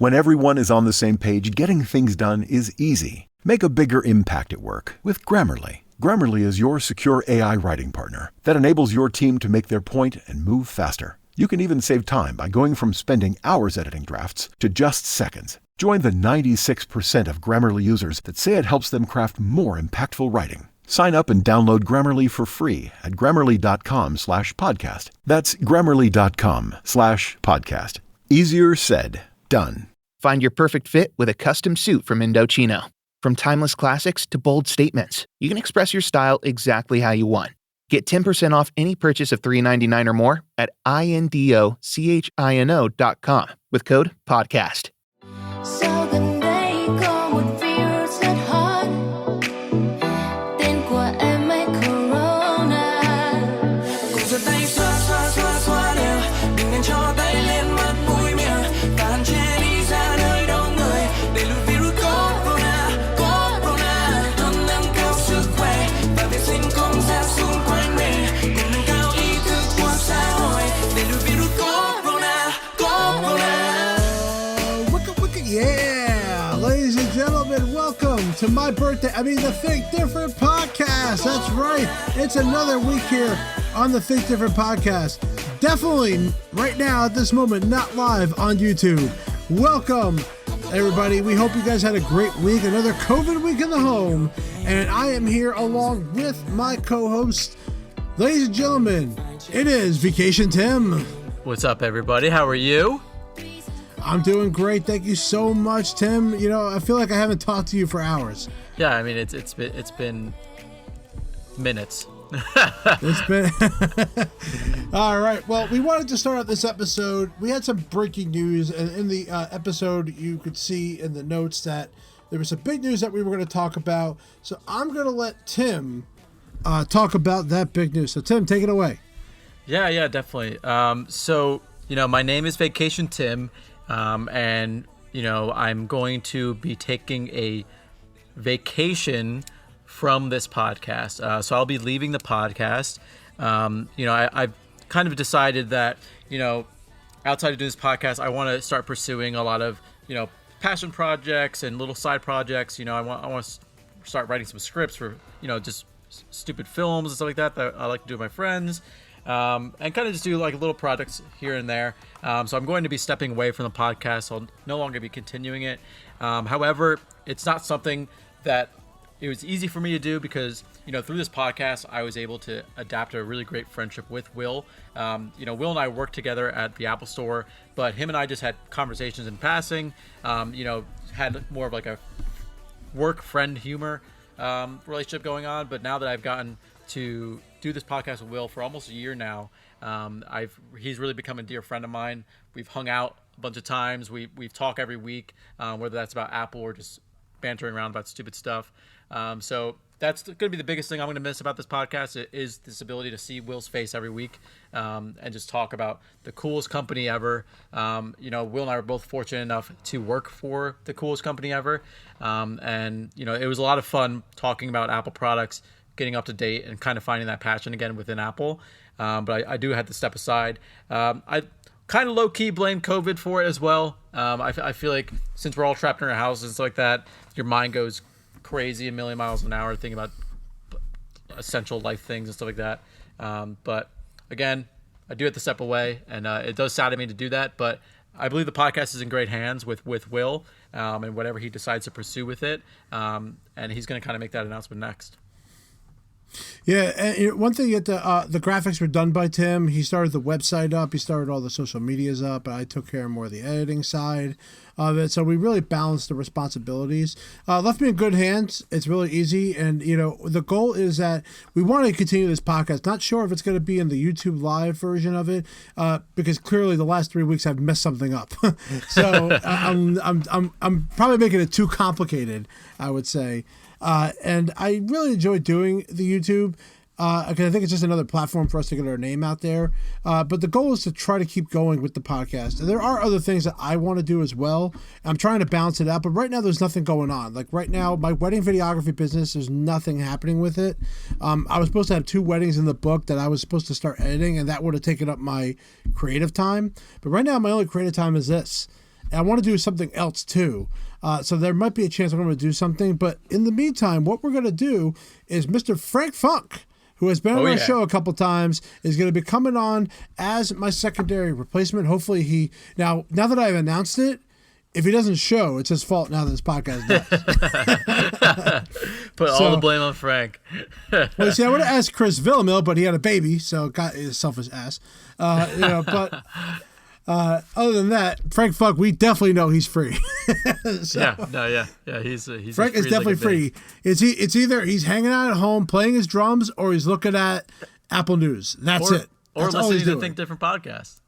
When everyone is on the same page, getting things done is easy. Make a bigger impact at work with Grammarly. Grammarly is your secure AI writing partner that enables your team to make their point and move faster. You can even save time by going from spending hours editing drafts to just seconds. Join the 96% of Grammarly users that say it helps them craft more impactful writing. Sign up and download Grammarly for free at grammarly.com/podcast. That's grammarly.com/podcast. Easier said, done. Find your perfect fit with a custom suit from Indochino. From timeless classics to bold statements, you can express your style exactly how you want. Get 10% off any purchase of $3.99 or more at INDOCHINO.com with code PODCAST. Welcome to my birthday, the Think Different podcast. That's right. It's another week here on the Think Different podcast. Definitely right now at this moment, not live on YouTube. Welcome, everybody. We hope you guys had a great week, another COVID week in the home. And I am here along with my co-host. Ladies and gentlemen, it is Vacation Tim. What's up, everybody? How are you? I'm doing great. Thank you so much, Tim. I feel like I haven't talked to you for hours. Yeah, it's been minutes. It's been all right. Well, we wanted to start out this episode. We had some breaking news, and in the episode, you could see in the notes that there was some big news that we were going to talk about. So I'm going to let Tim talk about that big news. So Tim, take it away. Yeah, definitely. So my name is Vacation Tim. And I'm going to be taking a vacation from this podcast. So I'll be leaving the podcast. I've kind of decided that, outside of doing this podcast, I want to start pursuing a lot of, passion projects and little side projects. I want to start writing some scripts for, just stupid films and stuff like that I like to do with my friends. And kind of just do like little projects here and there. So I'm going to be stepping away from the podcast. I'll no longer be continuing it. However, it's not something that it was easy for me to do because, through this podcast, I was able to adapt a really great friendship with Will. Will and I worked together at the Apple Store, but him and I just had conversations in passing, had more of like a work friend humor relationship going on. But now that I've gotten to do this podcast with Will for almost a year now, he's really become a dear friend of mine. We've hung out a bunch of times. We've talked every week, whether that's about Apple or just bantering around about stupid stuff. So that's going to be the biggest thing I'm going to miss about this podcast is this ability to see Will's face every week, and just talk about the coolest company ever. Will and I were both fortunate enough to work for the coolest company ever. And it was a lot of fun talking about Apple products, getting up to date and kind of finding that passion again within Apple. But I do have to step aside. I kind of low-key blame COVID for it as well. I feel like since we're all trapped in our houses and stuff like that, your mind goes crazy a million miles an hour thinking about essential life things and stuff like that. But again, I do have to step away, and it does sadden me to do that. But I believe the podcast is in great hands with Will, and whatever he decides to pursue with it. And he's going to kind of make that announcement next. Yeah, and one thing, the graphics were done by Tim. He started the website up. He started all the social medias up. I took care of more of the editing side of it. So we really balanced the responsibilities. Left me in good hands. It's really easy. And, the goal is that we want to continue this podcast. Not sure if it's going to be in the YouTube live version of it, because clearly the last 3 weeks I've messed something up. So I'm probably making it too complicated, I would say. And I really enjoy doing the YouTube because I think it's just another platform for us to get our name out there. But the goal is to try to keep going with the podcast. And there are other things that I want to do as well. I'm trying to balance it out. But right now, there's nothing going on. Like right now, my wedding videography business, there's nothing happening with it. I was supposed to have 2 weddings in the book that I was supposed to start editing, and that would have taken up my creative time. But right now, my only creative time is this. and I want to do something else too. So there might be a chance I'm going to do something. But in the meantime, what we're going to do is Mr. Frank Funk, who has been on our show a couple times, is going to be coming on as my secondary replacement. Hopefully now that I've announced it, if he doesn't show, it's his fault now that this podcast does. Put all the blame on Frank. Well, see, I would have asked Chris Villamil, but he had a baby, so got his selfish ass. But other than that, Frank Funk, we definitely know he's free. He's Frank is definitely free. It's either he's hanging out at home playing his drums, or he's looking at Apple News. That's it. Or listening to Think Different podcast.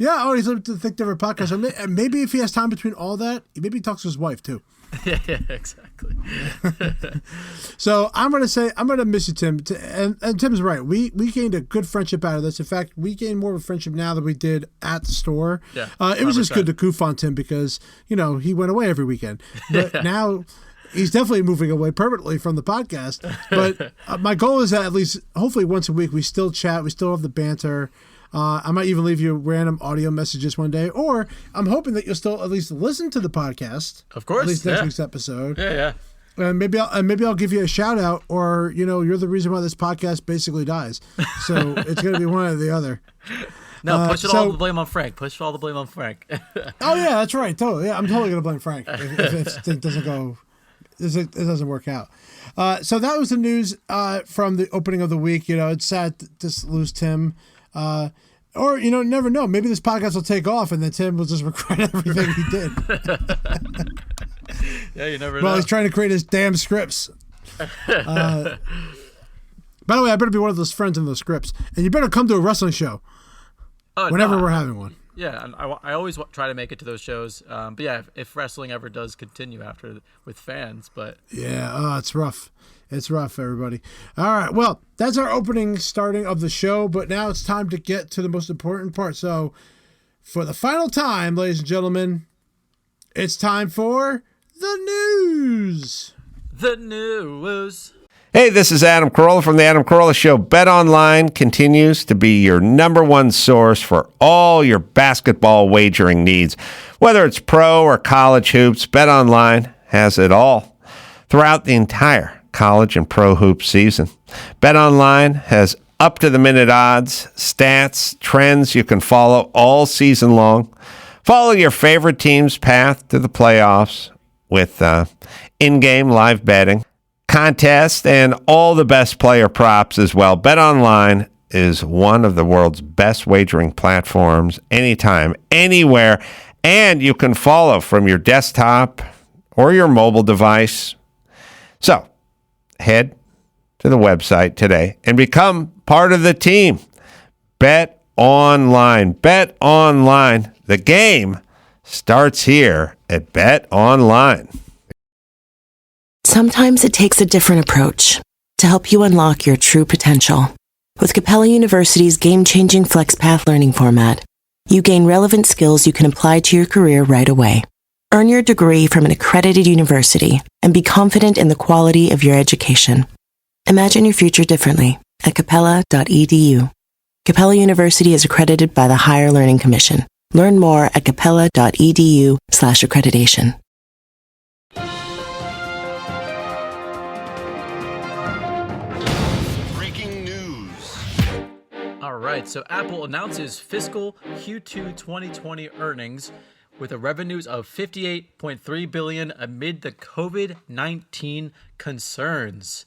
Yeah, he's listening to Think Different podcast. Or maybe if he has time between all that, maybe he talks to his wife too. Yeah, exactly. So I'm gonna miss you, Tim. And Tim's right. We gained a good friendship out of this. In fact, we gained more of a friendship now than we did at the store. Yeah, it was just good to goof on Tim because he went away every weekend. But now he's definitely moving away permanently from the podcast. But my goal is that at least, hopefully, once a week we still chat. We still have the banter. I might even leave you random audio messages one day, or I'm hoping that you'll still at least listen to the podcast. Of course, at least next week's episode. Yeah. And maybe I'll give you a shout out, or you're the reason why this podcast basically dies. So it's going to be one or the other. No, push all the blame on Frank. Push all the blame on Frank. Oh yeah, that's right. Totally. Yeah, I'm totally going to blame Frank if it doesn't work out. So that was the news from the opening of the week. It's sad to lose Tim. Or never know. Maybe this podcast will take off, and then Tim will just regret everything he did. Yeah, you never know. Well, he's trying to create his damn scripts. By the way, I better be one of those friends in those scripts, and you better come to a wrestling show whenever we're having one. Yeah, and I always try to make it to those shows. But yeah, if wrestling ever does continue after with fans, but yeah, it's rough. It's rough, everybody. All right, well, that's our starting of the show, but now it's time to get to the most important part. So, for the final time, ladies and gentlemen, it's time for the news. The news. Hey, this is Adam Carolla from the Adam Carolla Show. BetOnline continues to be your number one source for all your basketball wagering needs. Whether it's pro or college hoops, BetOnline has it all throughout the entire college and pro hoop season. BetOnline has up-to-the-minute odds, stats, trends you can follow all season long. Follow your favorite team's path to the playoffs with in-game live betting, contests, and all the best player props as well. BetOnline is one of the world's best wagering platforms anytime, anywhere, and you can follow from your desktop or your mobile device. So, head to the website today and become part of the team. Bet online. Bet online. The game starts here at Bet Online. Sometimes it takes a different approach to help you unlock your true potential. With Capella University's game-changing FlexPath learning format, you gain relevant skills you can apply to your career right away. Earn your degree from an accredited university and be confident in the quality of your education. Imagine your future differently at capella.edu. Capella University is accredited by the Higher Learning Commission. Learn more at capella.edu/accreditation. Breaking news. All right, so Apple announces fiscal Q2 2020 earnings with a revenues of $58.3 billion amid the COVID-19 concerns.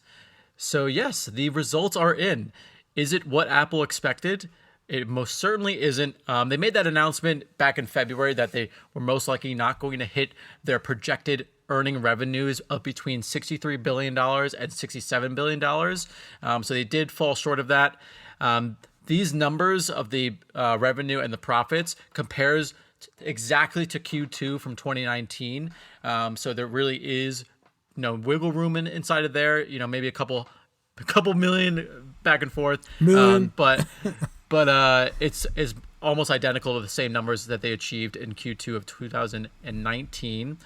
So yes, the results are in. Is it what Apple expected? It most certainly isn't. They made that announcement back in February that they were most likely not going to hit their projected earning revenues of between $63 billion and $67 billion. So they did fall short of that. These numbers of the revenue and the profits compares exactly to Q2 from 2019. So there really is wiggle room inside of there. Maybe a couple million back and forth. But it's almost identical to the same numbers that they achieved in Q2 of 2019.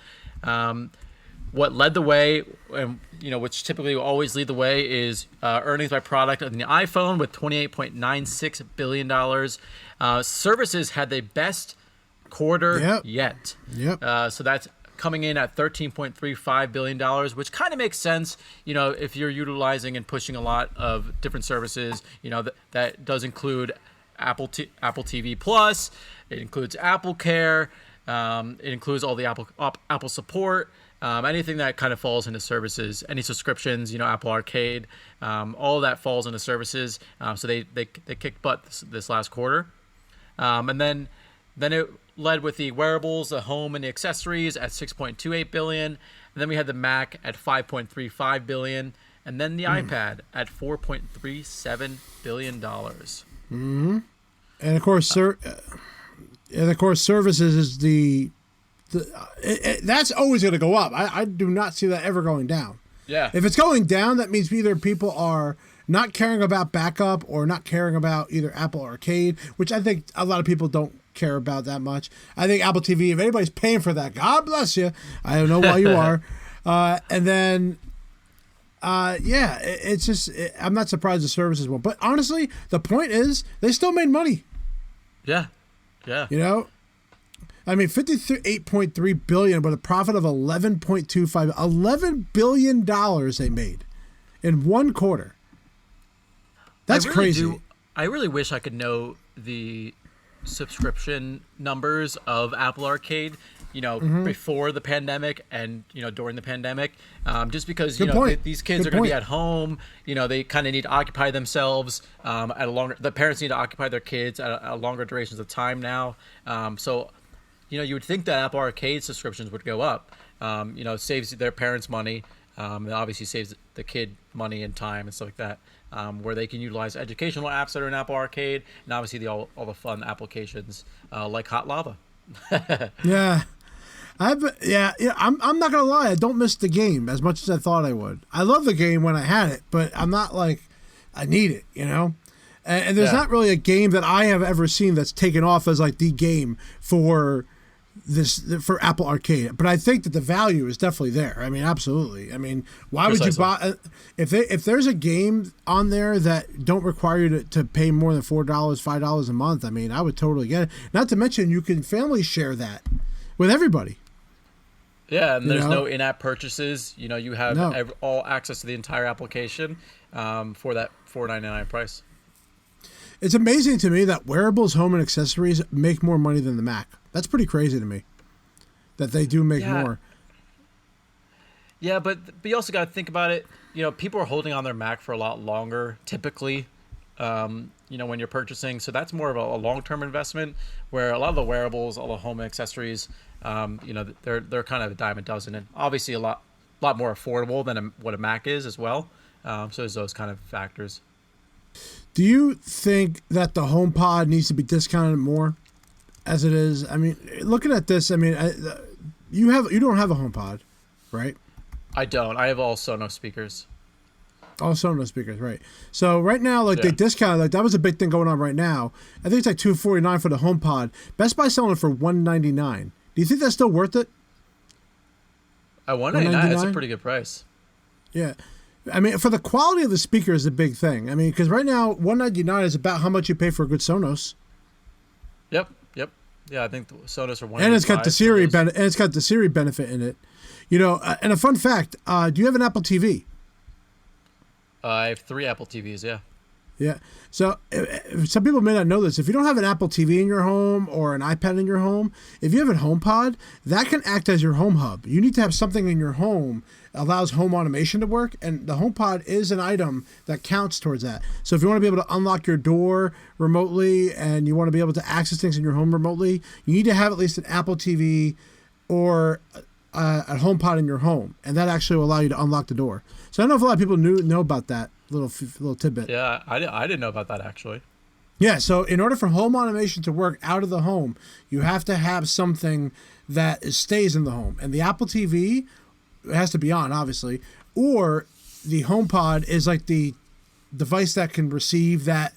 What led the way, and which typically will always lead the way, is earnings by product on the iPhone with $28.96 billion. Services had the best quarter yet. Yep. So that's coming in at $13.35 billion, which kind of makes sense, if you're utilizing and pushing a lot of different services. That does include Apple TV Plus. It includes Apple Care. It includes all the Apple support. Anything that kind of falls into services, any subscriptions, Apple Arcade, all of that falls into services. So they kicked butt this last quarter. And then it led with the wearables, the home, and the accessories at $6.28 billion. And then we had the Mac at $5.35 billion, and then the iPad at $4.37 billion. Mm-hmm. And of course, services is that's always going to go up. I do not see that ever going down. Yeah. If it's going down, that means either people are not caring about backup or not caring about either Apple Arcade, which I think a lot of people don't care about that much. I think Apple TV, if anybody's paying for that, God bless you. I don't know why you are. And then, it's just, I'm not surprised the services won't. But honestly, the point is they still made money. Yeah. Yeah. $58.3 billion with a profit of $11 billion they made in one quarter. That's crazy. I really wish I could know the subscription numbers of Apple Arcade, before the pandemic and, during the pandemic, just because, these kids are going to be at home, they kind of need to occupy themselves the parents need to occupy their kids at longer durations of time now. So, you would think that Apple Arcade subscriptions would go up. It saves their parents money. It obviously saves the kid money and time and stuff like that, where they can utilize educational apps that are in Apple Arcade, and obviously all the fun applications like Hot Lava. Yeah. I'm not gonna lie. I don't miss the game as much as I thought I would. I love the game when I had it, but I'm not like I need it, And there's not really a game that I have ever seen that's taken off as like the game for Apple Arcade. But I think that the value is definitely there. I mean, absolutely. I mean, why would you buy if there's a game on there that don't require you to pay more than $4, $5 a month? I mean, I would totally get it. Not to mention you can family share that with everybody. Yeah, and there's no in-app purchases. You have all access to the entire application for that $4.99 price. It's amazing to me that wearables, home, and accessories make more money than the Mac. That's pretty crazy to me that they do make more. Yeah, but you also got to think about it. People are holding on their Mac for a lot longer, typically, when you're purchasing. So that's more of a long-term investment, where a lot of the wearables, all the home accessories, they're kind of a dime a dozen, and obviously a lot more affordable than what a Mac is as well. So there's those kind of factors. Do you think that the HomePod needs to be discounted more as it is? I mean, looking at this, I mean, you don't have a HomePod, right? I don't. I have all Sonos speakers. All Sonos speakers, right? So right now, they discounted. That was a big thing going on right now. I think it's like $249 for the HomePod. Best Buy selling it for $199. Do you think that's still worth it? At $199, that's a pretty good price. Yeah. I mean, for the quality of the speaker is a big thing. I mean, because right now, $199 is about how much you pay for a good Sonos. Yep. Yeah, I think the Sonos are $199. And it's got the Siri benefit in it. And a fun fact: do you have an Apple TV? I have 3 Apple TVs. Yeah. Yeah. So some people may not know this. If you don't have an Apple TV in your home or an iPad in your home, if you have a HomePod, that can act as your home hub. You need to have something in your home that allows home automation to work, and the HomePod is an item that counts towards that. So if you want to be able to unlock your door remotely and you want to be able to access things in your home remotely, you need to have at least an Apple TV or a HomePod in your home, and that actually will allow you to unlock the door. So I don't know if a lot of people know about that little tidbit. Yeah, I didn't know about that actually. Yeah, so in order for home automation to work out of the home, you have to have something that stays in the home, and the Apple TV has to be on, obviously, or the HomePod is like the device that can receive that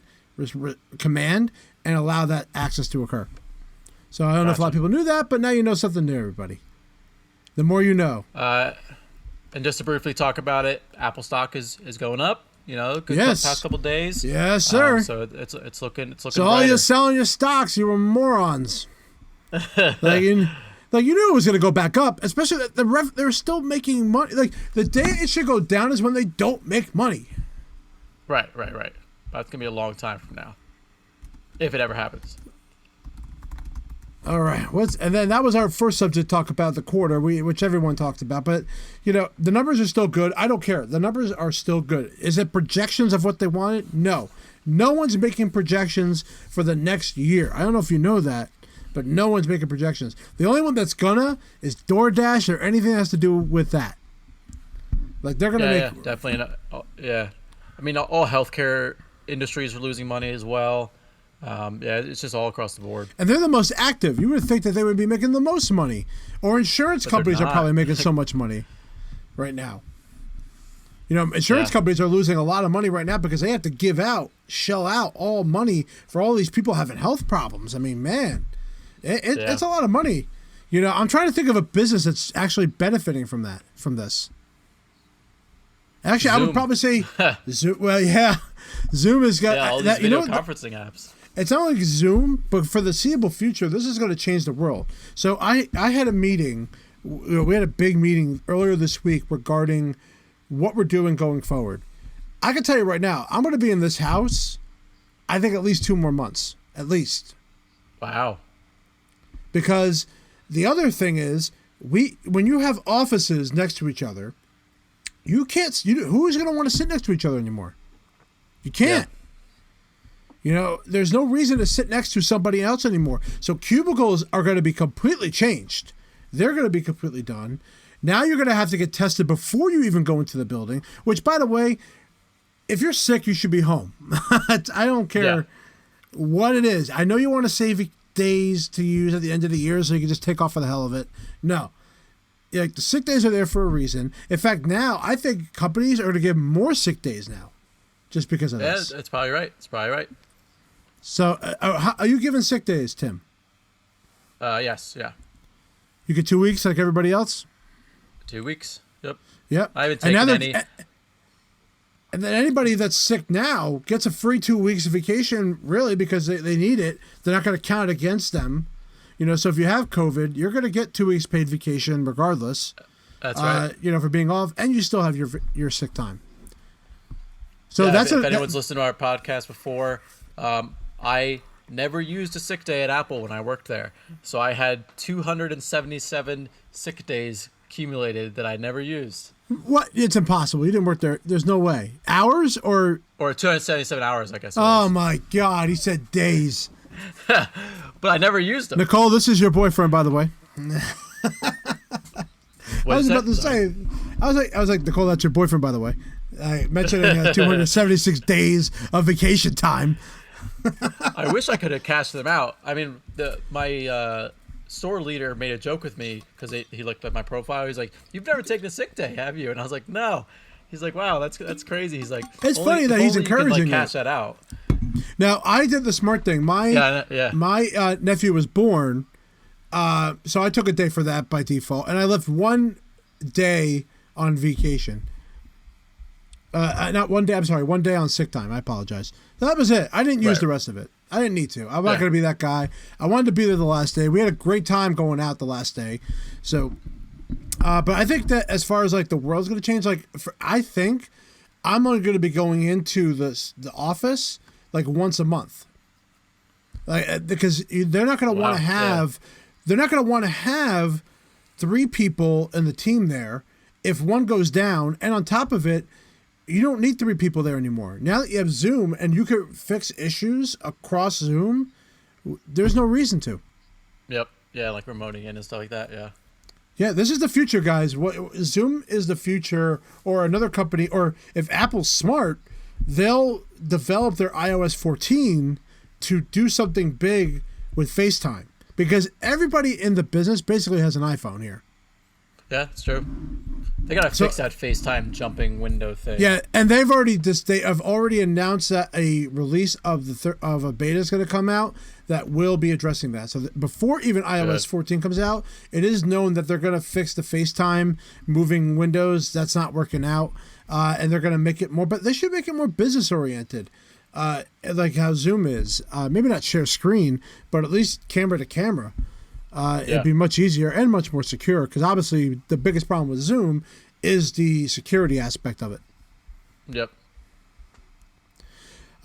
command and allow that access to occur. So I don't know if a lot of people knew that, but now you know something new, everybody. The more you know. And just to briefly talk about it, Apple stock is going up. Past couple days. Yes, sir. So it's looking. So all you selling your stocks, you were morons. Like, you knew it was going to go back up, especially that they're still making money. Like, the day it should go down is when they don't make money. Right. That's gonna be a long time from now, if it ever happens. All right. And then that was our first subject to talk about the quarter, which everyone talked about. But, the numbers are still good. I don't care. The numbers are still good. Is it projections of what they wanted? No. No one's making projections for the next year. I don't know if you know that, but no one's making projections. The only one that's gonna is DoorDash or anything that has to do with that. Like, they're gonna make... Yeah, definitely. Yeah. I mean, all healthcare industries are losing money as well. It's just all across the board. And they're the most active. You would think that they would be making the most money. Or insurance companies are probably making so much money right now. Insurance companies are losing a lot of money right now because they have to shell out all money for all these people having health problems. I mean, man, it's a lot of money. I'm trying to think of a business that's actually benefiting from this. Actually, Zoom. I would probably say Zoom. Well, yeah, Zoom has got all these video conferencing apps. It's not like Zoom, but for the foreseeable future, this is going to change the world. So I had a meeting. We had a big meeting earlier this week regarding what we're doing going forward. I can tell you right now, I'm going to be in this house, I think at least 2 more months. At least. Wow. Because the other thing is, when you have offices next to each other, who's going to want to sit next to each other anymore? You can't. Yeah. There's no reason to sit next to somebody else anymore. So cubicles are going to be completely changed. They're going to be completely done. Now you're going to have to get tested before you even go into the building, which, by the way, if you're sick, you should be home. I don't care what it is. I know you want to save days to use at the end of the year so you can just take off for the hell of it. No. The sick days are there for a reason. In fact, now I think companies are going to give more sick days now just because of this. Yeah, that's probably right. So are you giving sick days, Tim? Yes, yeah. You get 2 weeks like everybody else? 2 weeks. Yep. I haven't taken any. And then anybody that's sick now gets a free 2 weeks of vacation, really, because they need it. They're not going to count it against them. So if you have COVID, you're going to get 2 weeks paid vacation regardless. That's right. For being off, and you still have your sick time. So if anyone's listened to our podcast before, I never used a sick day at Apple when I worked there. So I had 277 sick days accumulated that I never used. What? It's impossible. You didn't work there. There's no way. Hours or 277 hours, I guess. Oh my God! He said days. But I never used them. Nicole, this is your boyfriend, by the way. I was about to say. I was like, Nicole, that's your boyfriend, by the way. I mentioned 276 days of vacation time. I wish I could have cashed them out. I mean, my store leader made a joke with me because he looked at my profile. He's like, "You've never taken a sick day, have you?" And I was like, "No." He's like, "Wow, that's crazy." He's like, "It's funny that he's encouraging you." Cash that out. Now I did the smart thing. My nephew was born, so I took a day for that by default, and I left 1 day on vacation. Not 1 day. I'm sorry, 1 day on sick time. I apologize. That was it. I didn't use the rest of it. I didn't need to. I'm not going to be that guy. I wanted to be there the last day. We had a great time going out the last day. So, but I think that as far as like the world's going to change, I think I'm only going to be going into the office like once a month, because they're not going to want to have, they're not going to want to have 3 people in the team there if one goes down, and on top of it, you don't need 3 people there anymore. Now that you have Zoom and you can fix issues across Zoom, there's no reason to. Yep. Yeah, like remoting in and stuff like that. Yeah. Yeah, this is the future, guys. Zoom is the future, or another company, or if Apple's smart, they'll develop their iOS 14 to do something big with FaceTime, because everybody in the business basically has an iPhone here. Yeah, it's true. They gotta fix that FaceTime jumping window thing. Yeah, and they have already announced that a release of of a beta is going to come out that will be addressing that. So before even iOS 14 comes out, it is known that they're going to fix the FaceTime moving windows. That's not working out, and they're going to make it more. But they should make it more business oriented, like how Zoom is. Maybe not share screen, but at least camera to camera. It'd be much easier and much more secure, because obviously the biggest problem with Zoom is the security aspect of it. Yep.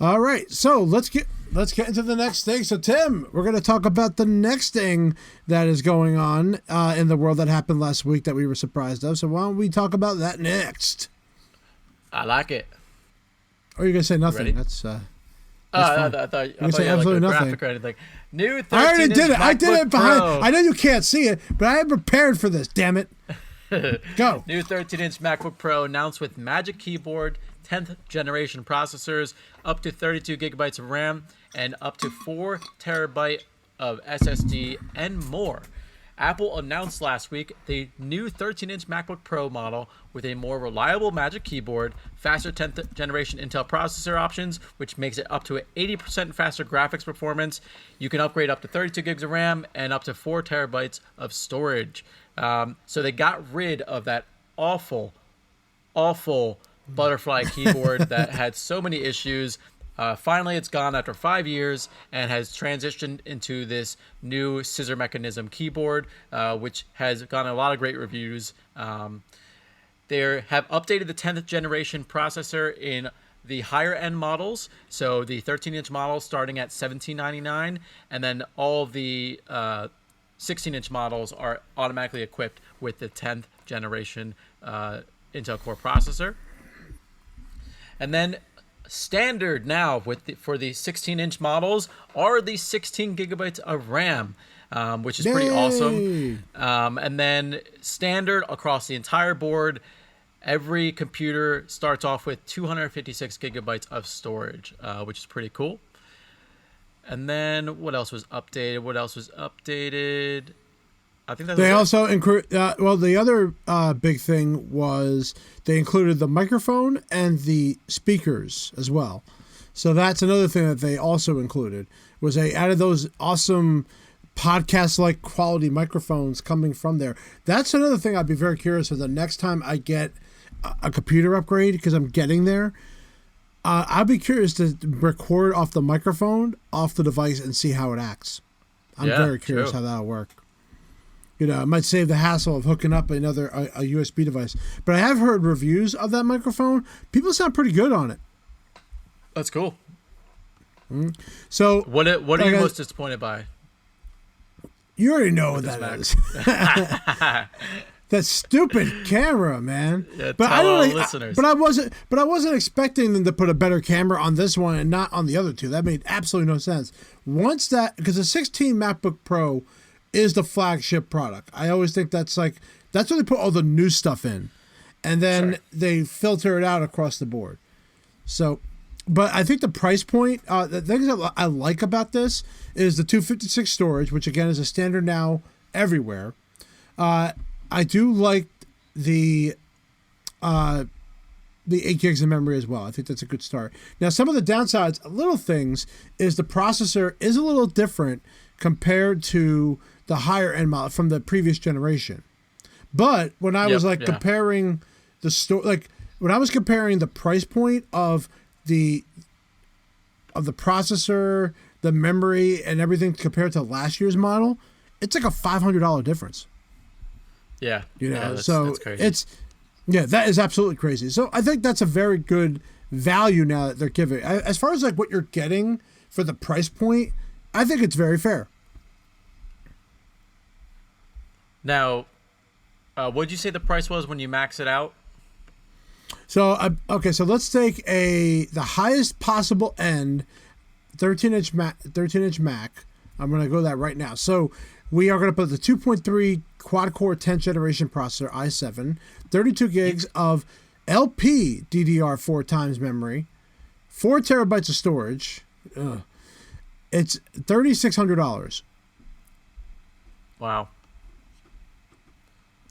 All right, so let's get into the next thing. So Tim, we're going to talk about the next thing that is going on in the world that happened last week that we were surprised of. So why don't we talk about that next? I like it. Or are you going to say nothing? Ready? That's I thought you had absolutely like a nothing. graphic or anything. New 13-inch I already did it. I did it behind. Pro. I know you can't see it, but I am prepared for this. Damn it! Go. New 13-inch MacBook Pro announced with Magic Keyboard, 10th generation processors, up to 32 gigabytes of RAM, and up to 4 terabyte of SSD, and more. Apple announced last week the new 13-inch MacBook Pro model with a more reliable Magic Keyboard, faster 10th generation Intel processor options, which makes it up to 80% faster graphics performance. You can upgrade up to 32 gigs of RAM and up to 4 terabytes of storage. So they got rid of that awful butterfly keyboard that had so many issues. Finally, it's gone after 5 years and has transitioned into this new scissor mechanism keyboard, which has gotten a lot of great reviews. They have updated the 10th generation processor in the higher end models. So the 13-inch model starting at $1799, and then all of the 16-inch models are automatically equipped with the 10th generation Intel Core processor. And then standard now for the 16-inch models are the 16 gigabytes of RAM, which is pretty awesome. And then standard across the entire board, every computer starts off with 256 gigabytes of storage, which is pretty cool. And then what else was updated? I think they also include. The other big thing was they included the microphone and the speakers as well. So that's another thing that they also included, was they added those awesome podcast-like quality microphones coming from there. That's another thing I'd be very curious of the next time I get a computer upgrade, because I'm getting there. I'd be curious to record off the microphone, off the device, and see how it acts. I'm very curious how that'll work. You know, it might save the hassle of hooking up a USB device. But I have heard reviews of that microphone. People sound pretty good on it. That's cool. Mm-hmm. So what are you most disappointed by? You already know what that is. That stupid camera, man. Yeah, but I don't listeners. But I wasn't expecting them to put a better camera on this one and not on the other two. That made absolutely no sense. Because the 16 MacBook Pro is the flagship product. I always think that's where they put all the new stuff in, and then they filter it out across the board. So, but I think the price point, the things that I like about this is the 256 storage, which again is a standard now everywhere. I do like the 8 gigs of memory as well. I think that's a good start. Now, some of the downsides, little things, is the processor is a little different compared to the higher end model from the previous generation. But when I was comparing when I was comparing the price point of the processor, the memory, and everything compared to last year's model, it's like a $500 difference. Yeah. That's crazy. That is absolutely crazy. So I think that's a very good value now that they're giving. As far as like what you're getting for the price point, I think it's very fair. Now, what did you say the price was when you max it out? So so let's take the highest possible end 13-inch Mac. I'm going to go that right now. So we are going to put the 2.3 quad-core 10th generation processor, i7, 32 gigs of LP DDR4 times memory, 4 terabytes of storage. It's $3,600. Wow.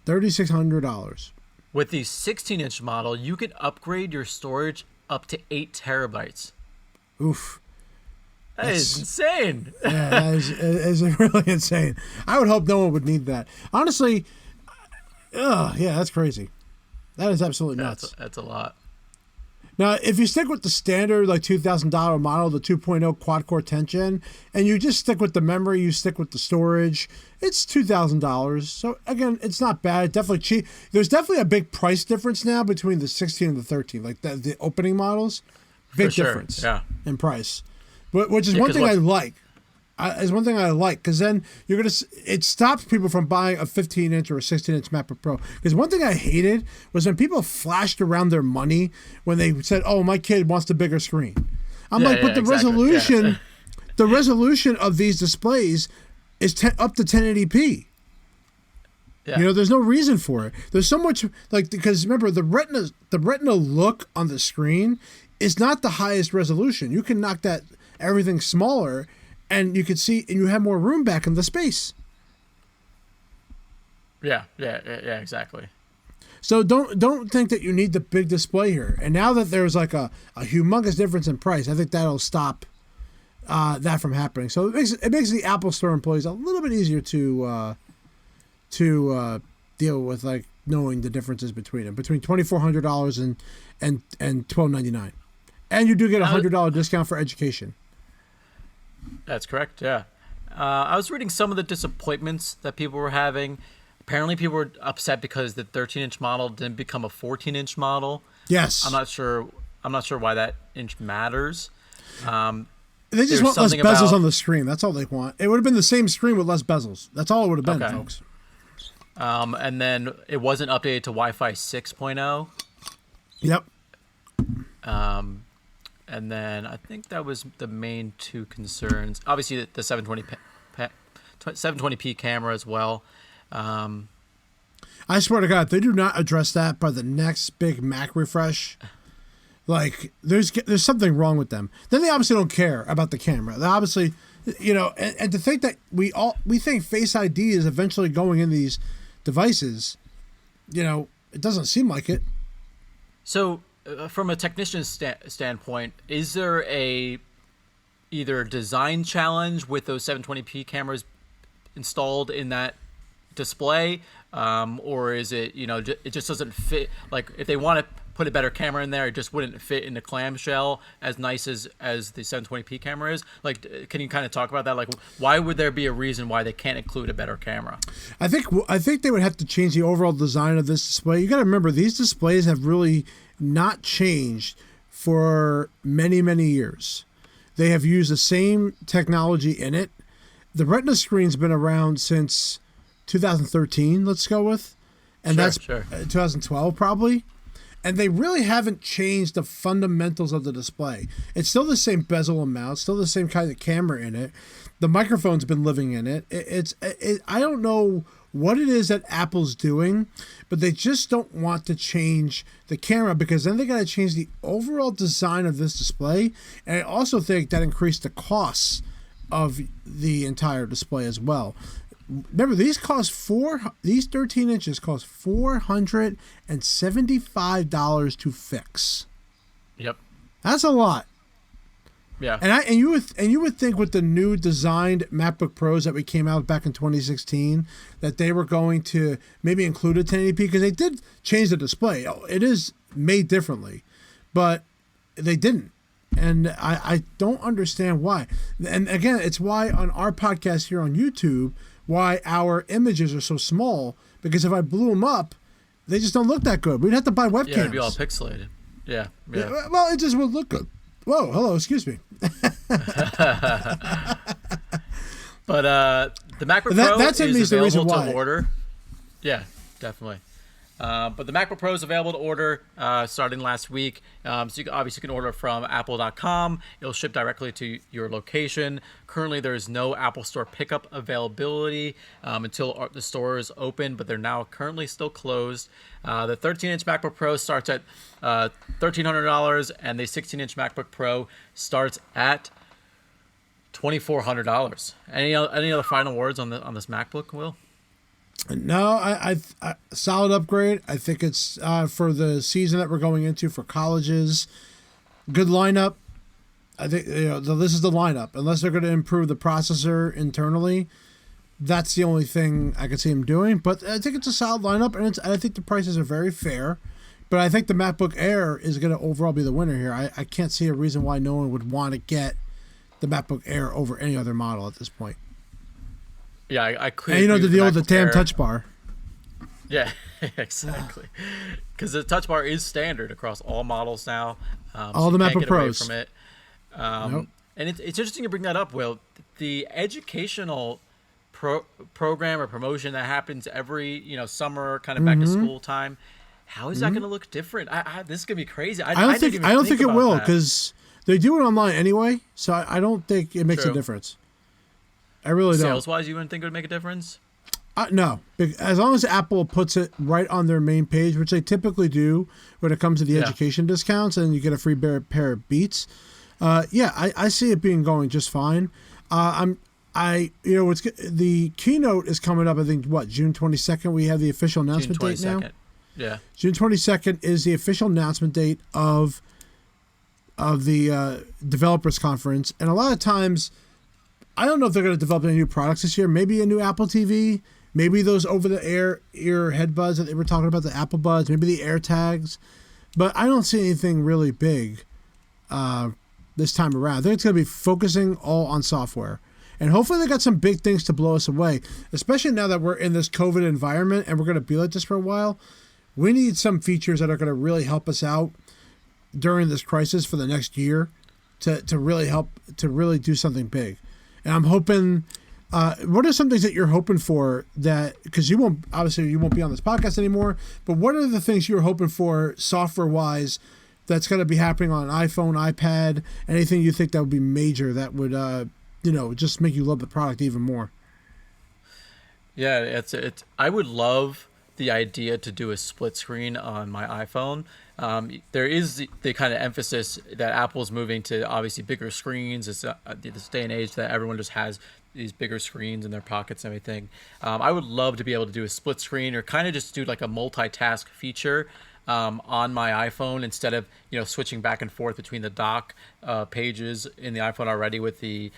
$3,600. With the 16-inch model, you can upgrade your storage up to 8 terabytes. Oof. That is insane. Yeah, that is really insane. I would hope no one would need that. Honestly, that's crazy. That is absolutely nuts. That's a lot. Now, if you stick with the standard like $2,000 model, the 2.0 quad-core 10th gen, and you just stick with the memory, you stick with the storage, it's $2,000. So again, it's not bad. Definitely cheap. There's definitely a big price difference now between the 16 and the 13, like the opening models. Big difference in price, which is one thing I like. Is one thing I like, because then it stops people from buying a 15-inch or a 16-inch MacBook Pro. Because one thing I hated was when people flashed around their money when they said, "Oh, my kid wants the bigger screen." But the resolution, the resolution of these displays is up to 1080p. Yeah. There's no reason for it. There's so much because remember the retina look on the screen is not the highest resolution. You can knock that everything smaller. And you can see, and you have more room back in the space. Yeah, exactly. So don't think that you need the big display here. And now that there's like a humongous difference in price, I think that'll stop that from happening. So it makes the Apple Store employees a little bit easier to deal with, like knowing the differences between them, between $2,400 and $1,299, and you do get a $100 discount for education. That's correct, yeah. I was reading some of the disappointments that people were having. Apparently people were upset because the 13-inch model didn't become a 14-inch model. Yes. I'm not sure why that inch matters. They just want less bezels on the screen. That's all they want. It would have been the same screen with less bezels. That's all it would have been, folks. And then it wasn't updated to Wi-Fi 6.0. Yep. And then I think that was the main two concerns. Obviously, the 720p camera as well. I swear to God, if they do not address that by the next big Mac refresh, like there's something wrong with them. Then they obviously don't care about the camera. They obviously, and to think that we think Face ID is eventually going in these devices, it doesn't seem like it. So. From a technician's standpoint, is there either a design challenge with those 720p cameras installed in that display, or is it it just doesn't fit? Like if they want to put a better camera in there, it just wouldn't fit in the clamshell as nice as the 720p camera is. Like, can you kind of talk about that? Like, why would there be a reason why they can't include a better camera? I think they would have to change the overall design of this display. You got to remember these displays have really not changed for many, many years. They have used the same technology in it. The Retina screen's been around since 2013, let's go with. And that's 2012 probably. And they really haven't changed the fundamentals of the display. It's still the same bezel amount, still the same kind of camera in it. The microphone's been living in it. I don't know what it is that Apple's doing, but they just don't want to change the camera because then they got to change the overall design of this display. And I also think that increased the costs of the entire display as well. Remember, these 13 inches cost $475 to fix. Yep, that's a lot. Yeah, and you would think with the new designed MacBook Pros that we came out back in 2016 that they were going to maybe include a 1080p because they did change the display. It is made differently, but they didn't. And I don't understand why. And again, it's why on our podcast here on YouTube, why our images are so small, because if I blew them up, they just don't look that good. We'd have to buy webcams. Yeah, it'd be all pixelated. Yeah. Well, it just would look good. Whoa, hello, excuse me. But the MacBook Pro that's is available to order. Yeah, definitely. But the MacBook Pro is available to order starting last week. So you can order from apple.com. It'll ship directly to your location. Currently, there is no Apple Store pickup availability until the store is open, but they're now currently still closed. The 13-inch MacBook Pro starts at $1,300, and the 16-inch MacBook Pro starts at $2,400. Any other final words on this MacBook, Will? No, I solid upgrade. I think it's for the season that we're going into for colleges. Good lineup. I think this is the lineup. Unless they're going to improve the processor internally, that's the only thing I could see them doing. But I think it's a solid lineup, and I think the prices are very fair. But I think the MacBook Air is going to overall be the winner here. I can't see a reason why no one would want to get the MacBook Air over any other model at this point. Yeah, I clearly. And you know the deal with the MacBook damn Air. Touch Bar. Yeah, exactly. Because the Touch Bar is standard across all models now. All so the you can't MacBook get away Pros. from it. Nope. And it's interesting you bring that up, Will. The educational program or promotion that happens every summer, kind of back to school time. How is that going to look different? This is going to be crazy. I don't think it will, because because they do it online anyway. So I don't think it makes a True. difference. I really don't. sales-wise, you wouldn't think it would make a difference? No, as long as Apple puts it right on their main page, which they typically do when it comes to the education discounts, and you get a free pair of Beats. I see it going just fine. The keynote is coming up. I think June 22nd. We have the official announcement June date now. 22nd. Yeah. June 22nd is the official announcement date of the developers conference, and a lot of times, I don't know if they're going to develop any new products this year. Maybe a new Apple TV. Maybe those over-the-ear headbuds that they were talking about, the Apple Buds. Maybe the AirTags. But I don't see anything really big this time around. I think it's going to be focusing all on software. And hopefully they got some big things to blow us away, especially now that we're in this COVID environment and we're going to be like this for a while. We need some features that are going to really help us out during this crisis for the next year to really help, to really do something big. And I'm hoping... what are some things that you're hoping for that, because you won't be on this podcast anymore, but what are the things you're hoping for software wise that's going to be happening on an iPhone, iPad, anything you think that would be major that would, just make you love the product even more? Yeah, it's. I would love the idea to do a split screen on my iPhone. There is the kind of emphasis that Apple's moving to obviously bigger screens. It's this day and age that everyone just has these bigger screens in their pockets and everything. I would love to be able to do a split screen or kind of just do like a multitask feature on my iPhone instead of switching back and forth between the dock pages in the iPhone already with the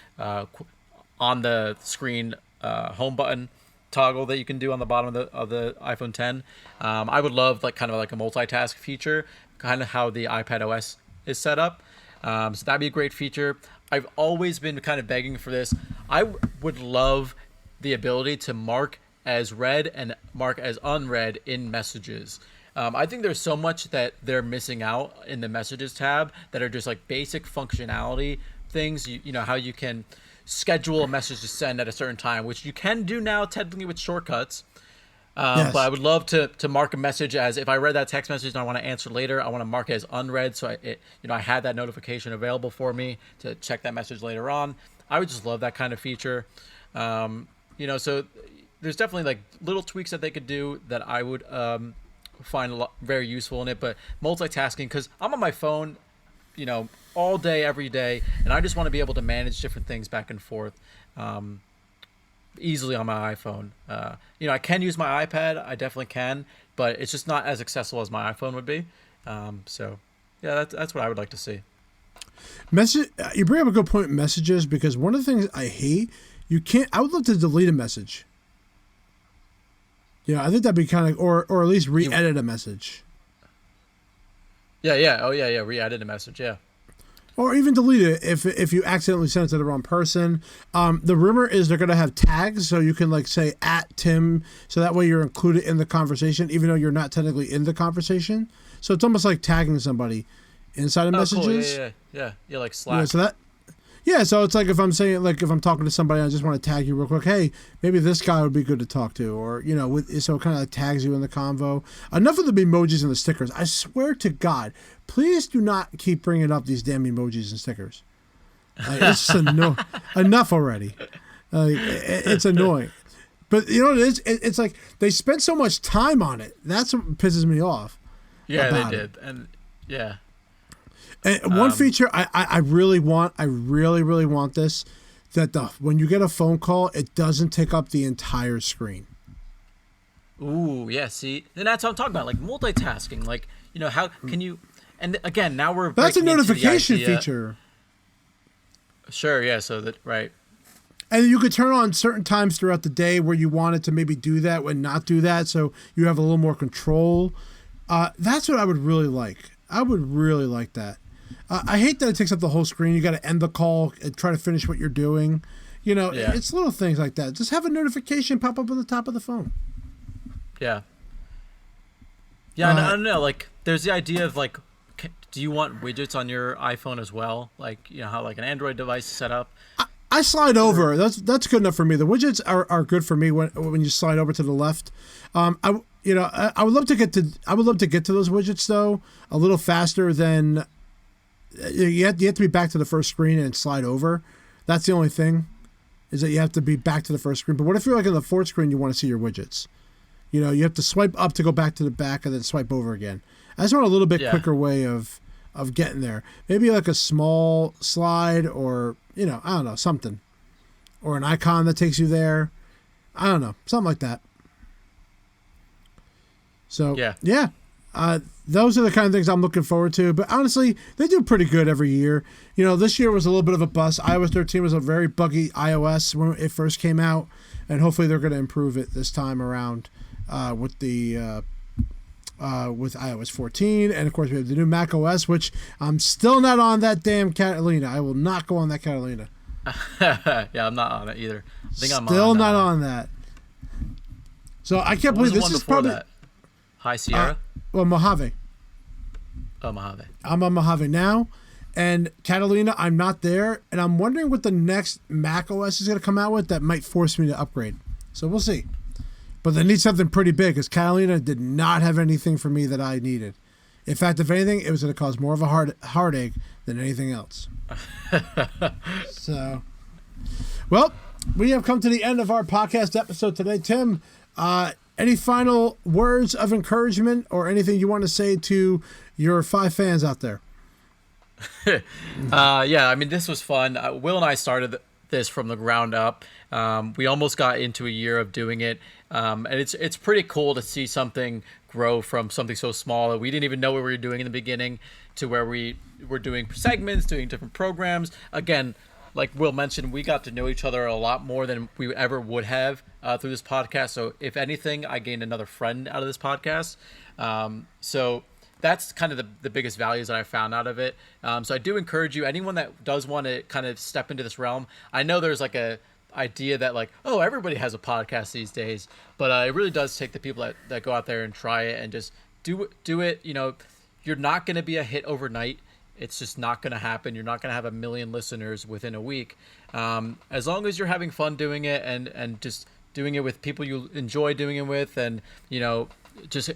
on the screen home button toggle that you can do on the bottom of the iPhone 10. I would love kind of like a multitask feature, kind of how the iPad OS is set up. So that'd be a great feature. I've always been kind of begging for this. I would love the ability to mark as read and mark as unread in messages. I think there's so much that they're missing out in the messages tab that are just like basic functionality things. You know how you can schedule a message to send at a certain time, which you can do now technically with shortcuts. Yes. But I would love to mark a message as, if I read that text message and I want to answer later, I want to mark it as unread, so I had that notification available for me to check that message later on. I would just love that kind of feature. So there's definitely like little tweaks that they could do that I would find very useful in it. But multitasking, because I'm on my phone, all day, every day, and I just want to be able to manage different things back and forth. Easily on my iPhone. I can use my iPad. I definitely can, but it's just not as accessible as my iPhone would be. That's what I would like to see. You bring up a good point, messages, because one of the things I hate, I would love to delete a message. I think that'd be kind of, or at least re-edit a message. Yeah. Oh, yeah. Re-edit a message, yeah. Or even delete it if you accidentally sent it to the wrong person. The rumor is they're going to have tags, so you can say @Tim, so that way you're included in the conversation, even though you're not technically in the conversation. So it's almost like tagging somebody inside of messages. Cool. Yeah, like Slack. So it's like if I'm saying, if I'm talking to somebody, I just want to tag you real quick. Hey, maybe this guy would be good to talk to, or so it kind of tags you in the convo. Enough of the emojis and the stickers. I swear to God, please do not keep bringing up these damn emojis and stickers. It's just enough already. It's annoying. But it is. It's like they spent so much time on it. That's what pisses me off. Yeah, they did, and yeah. And one feature I really want, I really, really want this, that when you get a phone call, it doesn't take up the entire screen. Ooh, yeah, see? And that's what I'm talking about, like multitasking. Like, how can you... And again, now we're... That's a breaking into the notification idea- feature. Sure, yeah, right. And you could turn on certain times throughout the day where you wanted to maybe do that and not do that, so you have a little more control. That's what I would really like. I would really like that. I hate that it takes up the whole screen. You got to end the call and try to finish what you're doing. It's little things like that. Just have a notification pop up on the top of the phone. Yeah. Yeah, I don't know. Like, there's the idea of like, do you want widgets on your iPhone as well? Like, how like an Android device is set up. I slide over. That's good enough for me. The widgets are good for me when you slide over to the left. I would love to get to those widgets though a little faster than you have to be back to the first screen and slide over. That's the only thing, is that you have to be back to the first screen. But what if you're like on the fourth screen, you want to see your widgets? You have to swipe up to go back to the back and then swipe over again. I just want a little bit quicker way of getting there. Maybe like a small slide, or I don't know, something, or an icon that takes you there. I don't know, something like that. So yeah. Those are the kind of things I'm looking forward to. But honestly, they do pretty good every year. This year was a little bit of a bust. iOS 13 was a very buggy iOS when it first came out, and hopefully they're going to improve it this time around with iOS 14. And of course, we have the new Mac OS, which I'm still not on that damn Catalina. I will not go on that Catalina. Yeah, I'm not on it either. I think I'm still not on that. So I can't believe this is probably that? High Sierra. Mojave. Oh, Mojave. I'm on Mojave now, and Catalina, I'm not there, and I'm wondering what the next Mac OS is going to come out with that might force me to upgrade. So we'll see. But they need something pretty big, because Catalina did not have anything for me that I needed. In fact, if anything, it was going to cause more of a heartache than anything else. So, well, we have come to the end of our podcast episode today. Tim, any final words of encouragement or anything you want to say to your 5 fans out there? Yeah, I mean, this was fun. Will and I started this from the ground up. We almost got into a year of doing it, and it's pretty cool to see something grow from something so small that we didn't even know what we were doing in the beginning to where we were doing segments, doing different programs. Again, like Will mentioned, we got to know each other a lot more than we ever would have through this podcast. So if anything, I gained another friend out of this podcast. So that's kind of the biggest values that I found out of it. So I do encourage you, anyone that does want to kind of step into this realm. I know there's like a idea that like, oh, everybody has a podcast these days, but it really does take the people that go out there and try it and just do it. You're not going to be a hit overnight. It's just not going to happen. You're not going to have 1 million listeners within a week. As long as you're having fun doing it and just doing it with people you enjoy doing it with, and just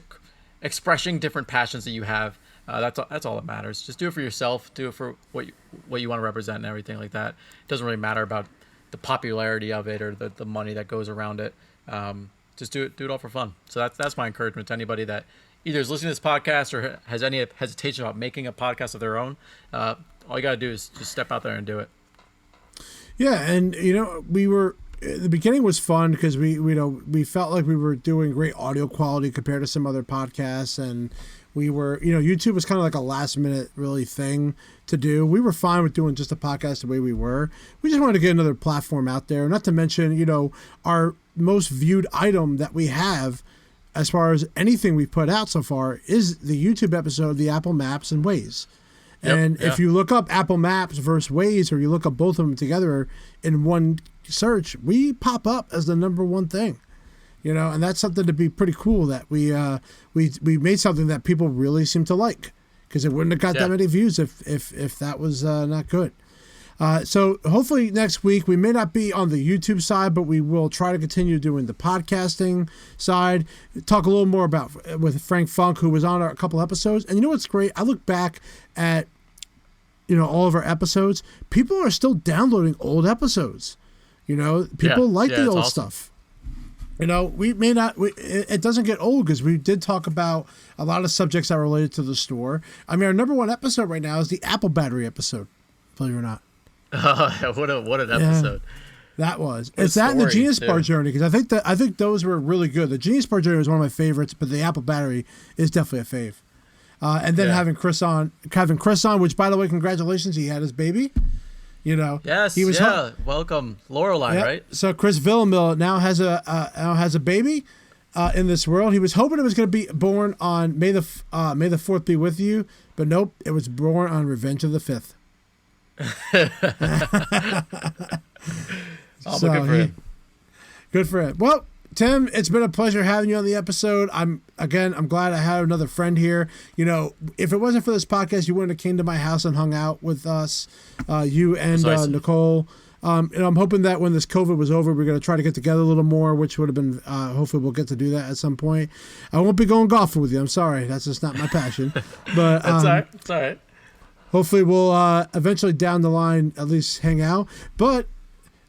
expressing different passions that you have. That's all that matters. Just do it for yourself. Do it for what you want to represent and everything like that. It doesn't really matter about the popularity of it or the money that goes around it. Just do it all for fun. So that's my encouragement to anybody that either is listening to this podcast or has any hesitation about making a podcast of their own. All you got to do is just step out there and do it. Yeah, and the beginning was fun because we felt like we were doing great audio quality compared to some other podcasts, and we were YouTube was kind of like a last minute really thing to do. We were fine with doing just a podcast the way we were. We just wanted to get another platform out there, not to mention our most viewed item that we have as far as anything we've put out so far is the YouTube episode, the Apple Maps and Waze. And if you look up Apple Maps versus Waze, or you look up both of them together in one search, we pop up as the number one thing, and that's something to be pretty cool that we made something that people really seem to like, because it wouldn't have got that many views if that was not good. So hopefully next week, we may not be on the YouTube side, but we will try to continue doing the podcasting side, talk a little more about with Frank Funk, who was on a couple episodes. And you know what's great? I look back at, all of our episodes. People are still downloading old episodes. People like the old stuff. We may not, it doesn't get old because we did talk about a lot of subjects that are related to the store. I mean, our number one episode right now is the Apple battery episode, believe it or not. What an episode! That was. It's that and the Genius Bar journey, because I think those were really good. The Genius Bar journey was one of my favorites, but the Apple battery is definitely a fave. And then having Chris on, which, by the way, congratulations, he had his baby. Yes, he was welcome, Lorelei, right? So Chris Villamil now has a baby, in this world. He was hoping it was going to be born on May the 4th be with you, but nope, it was born on Revenge of the 5th. Good for him. Good for him. Well, Tim, it's been a pleasure having you on the episode. I'm glad I had another friend here. You know, if it wasn't for this podcast, you wouldn't have came to my house and hung out with us, you and Nicole. And I'm hoping that when this COVID was over, we're going to try to get together a little more, which would have been, hopefully we'll get to do that at some point. I won't be going golfing with you. I'm sorry. That's just not my passion. But It's all right. It's all right. Hopefully we'll eventually down the line at least hang out. But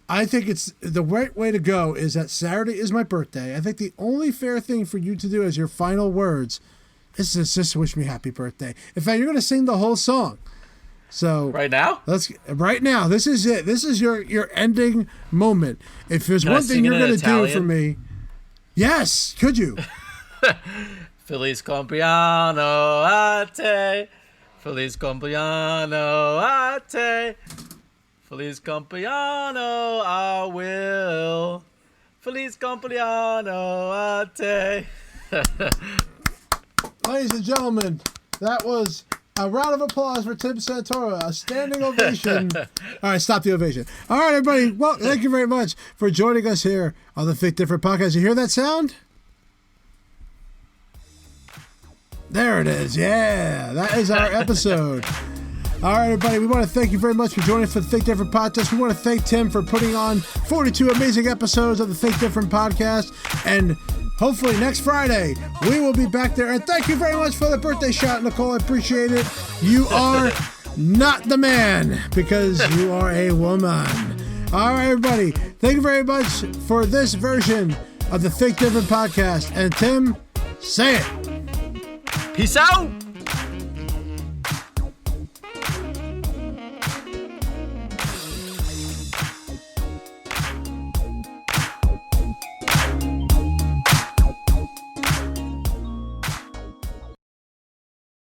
I think it's the right way to go is that Saturday is my birthday. I think the only fair thing for you to do as your final words is just wish me happy birthday. In fact, you're going to sing the whole song. So right now, this is it. This is your ending moment. If there's one thing you're going to do for me, yes, could you? Feliz compleanno a te, feliz compleanno a te, feliz compleanno I will, feliz compleanno a te. Ladies and gentlemen, that was a round of applause for Tim Santora, a standing ovation. All right, stop the ovation. All right, everybody. Well, thank you very much for joining us here on the Think Different podcast. You hear that sound? There it is. Yeah, that is our episode. All right, everybody. We want to thank you very much for joining us for the Think Different podcast. We want to thank Tim for putting on 42 amazing episodes of the Think Different podcast. And hopefully next Friday, we will be back there. And thank you very much for the birthday shot, Nicole. I appreciate it. You are not the man because you are a woman. All right, everybody. Thank you very much for this version of the Think Different podcast. And Tim, say it. Peace out.